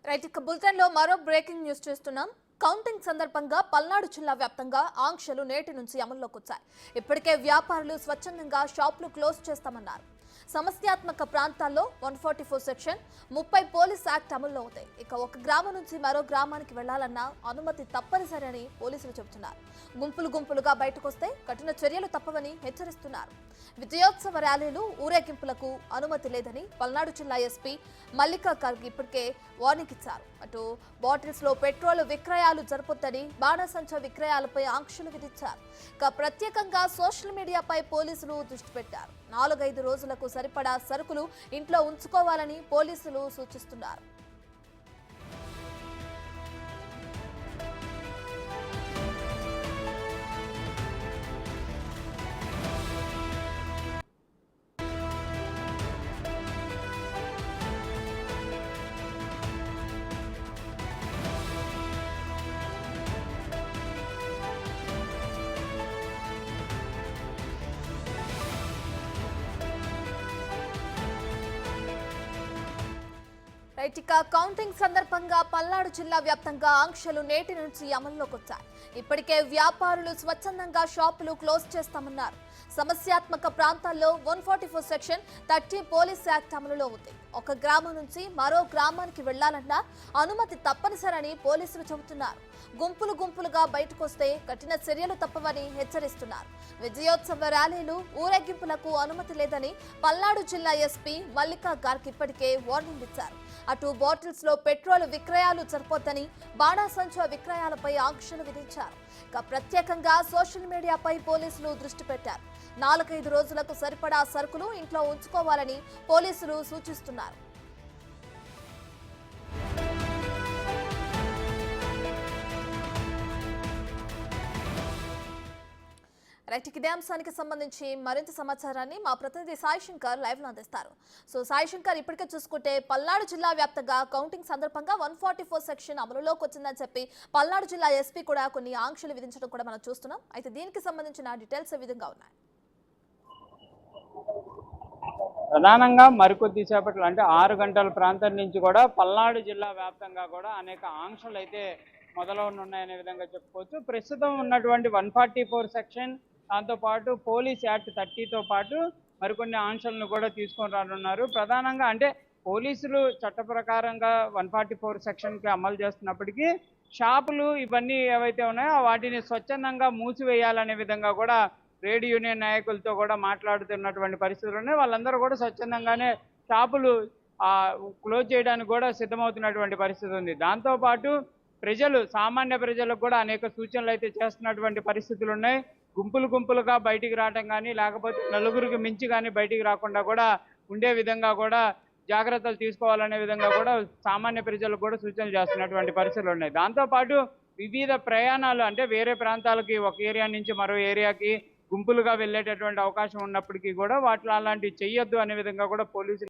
Right ఇక bulletin లో మరో బ్రేకింగ్ న్యూస్ చూస్తున్నాం. కౌంటింగ్ సందర్భంగా పల్నాడు జిల్లా వ్యాప్తంగా ఆంక్షలు నేటి నుంచి అమల్లోకి వచ్చాయి. ఇప్పటికే వ్యాపారులు స్వచ్ఛందంగా షాపులు క్లోజ్ చేస్తామన్నారు. సమస్యాత్మక ప్రాంతాల్లో 144 సెక్షన్ 30 పోలీస్ యాక్ట్ అమల్లో ఉంటాయి. ఇక ఒక గ్రామం నుంచి మరో గ్రామానికి వెళ్లాలన్నా అనుమతి తప్పనిసరి అని పోలీసులు చెబుతున్నారు. గుంపులుగా బయటకొస్తే కఠిన చర్యలు తప్పవని హెచ్చరిస్తున్నారు. విజయోత్సవ ర్యాలీలు ఊరేగింపులకు అనుమతి లేదని పల్నాడు జిల్లా ఎస్పీ మల్లికా కార్గి ఇప్పటికే వార్నింగ్ ఇచ్చారు. అటు బాటిల్స్ లో పెట్రోల్ విక్రయాలు జరపొద్దని, బాణసంచ విక్రయాలపై ఆంక్షలు విధించారు. ఇక ప్రత్యేకంగా సోషల్ మీడియాపై పోలీసులు దృష్టి పెట్టారు. 4-5 రోజులకు సరిపడా సరుకులు ఇంట్లో ఉంచుకోవాలని పోలీసులు సూచిస్తున్నారు. ఇక కౌంటింగ్ సందర్భంగా పల్నాడు జిల్లా వ్యాప్తంగా ఆంక్షలు నేటి నుంచి అమల్లోకి వచ్చాయి. ఇప్పటికే వ్యాపారులు స్వచ్ఛందంగా షాపులు క్లోజ్ చేస్తామన్నారు. సమస్యాత్మక ప్రాంతాల్లో 144 సెక్షన్ 30 పోలీస్ యాక్ట్ అమలులో ఉంది. ఒక గ్రామం నుంచి మరో గ్రామానికి వెళ్లాలన్నా అనుమతి తప్పనిసరని పోలీసులు చెబుతున్నారు. గుంపులుగా బయటకొస్తే కఠిన చర్యలు తప్పవని హెచ్చరిస్తున్నారు. విజయోత్సవ ర్యాలీలు ఊరేగింపులకు అనుమతి లేదని పల్నాడు జిల్లా ఎస్పీ మల్లికా గార్గ్ ఇప్పటికే వార్నింగ్ ఇచ్చారు. అటు బాటిల్స్ లో పెట్రోల్ విక్రయాలు జరపొద్దని, బాణాసంచ విక్రయాలపై ఆంక్షలు విధించారు. ఇక ప్రత్యేకంగా సోషల్ మీడియాపై పోలీసులు దృష్టి పెట్టారు. 4-5 రోజులకు సరిపడా సరుకులు ఇంట్లో ఉంచుకోవాలని పోలీసులు సూచిస్తున్నారు. రైట్ ఇదే అంశానికి సంబంధించి మరింత సమాచారాన్ని మా ప్రతినిధి సాయి శంకర్ లైవ్ లో అందిస్తారు. సో సాయి శంకర్, ఇప్పటికే చూసుకుంటే పల్నాడు జిల్లా వ్యాప్తంగా కౌంటింగ్ సందర్భంగా 144 సెక్షన్ అమలులోకి వచ్చిందని చెప్పి పల్నాడు జిల్లా ఎస్పీ కూడా కొన్ని ఆంక్షలు విధించడం కూడా మనం చూస్తున్నాం. అయితే దీనికి సంబంధించిన డీటెయిల్స్ ఏ విధంగా ఉన్నాయి? ప్రధానంగా మరికొద్ది సేపట్లో అంటే 6 గంటల ప్రాంతం నుంచి కూడా పల్నాడు జిల్లా వ్యాప్తంగా కూడా అనేక ఆంక్షలు అయితే మొదలవనున్నాయనే విధంగా చెప్పుకోవచ్చు. ప్రస్తుతం ఉన్నటువంటి 144 సెక్షన్, దాంతోపాటు పోలీస్ యాక్ట్ 30తో పాటు మరికొన్ని ఆంక్షలను కూడా తీసుకొని రానున్నారు. ప్రధానంగా అంటే పోలీసులు చట్ట ప్రకారంగా 144 సెక్షన్కి అమలు చేస్తున్నప్పటికీ షాపులు ఇవన్నీ ఏవైతే ఉన్నాయో వాటిని స్వచ్ఛందంగా మూసివేయాలనే విధంగా కూడా ట్రేడ్ యూనియన్ నాయకులతో కూడా మాట్లాడుతున్నటువంటి పరిస్థితులు ఉన్నాయి. వాళ్ళందరూ కూడా స్వచ్ఛందంగానే షాపులు క్లోజ్ చేయడానికి కూడా సిద్ధమవుతున్నటువంటి పరిస్థితి ఉంది. దాంతోపాటు సామాన్య ప్రజలకు కూడా అనేక సూచనలు అయితే చేస్తున్నటువంటి పరిస్థితులు ఉన్నాయి. గుంపులుగా బయటికి రావడం కానీ, లేకపోతే నలుగురికి మించి కానీ బయటికి రాకుండా కూడా ఉండే విధంగా కూడా జాగ్రత్తలు తీసుకోవాలనే విధంగా కూడా సామాన్య ప్రజలకు కూడా సూచనలు చేస్తున్నటువంటి పరిస్థితులు ఉన్నాయి. దాంతోపాటు వివిధ ప్రయాణాలు అంటే వేరే ప్రాంతాలకి, ఒక ఏరియా నుంచి మరో ఏరియాకి గుంపులుగా వెళ్ళేటటువంటి అవకాశం ఉన్నప్పటికీ కూడా వాటిలో అలాంటివి చెయ్యొద్దు అనే విధంగా కూడా పోలీసులు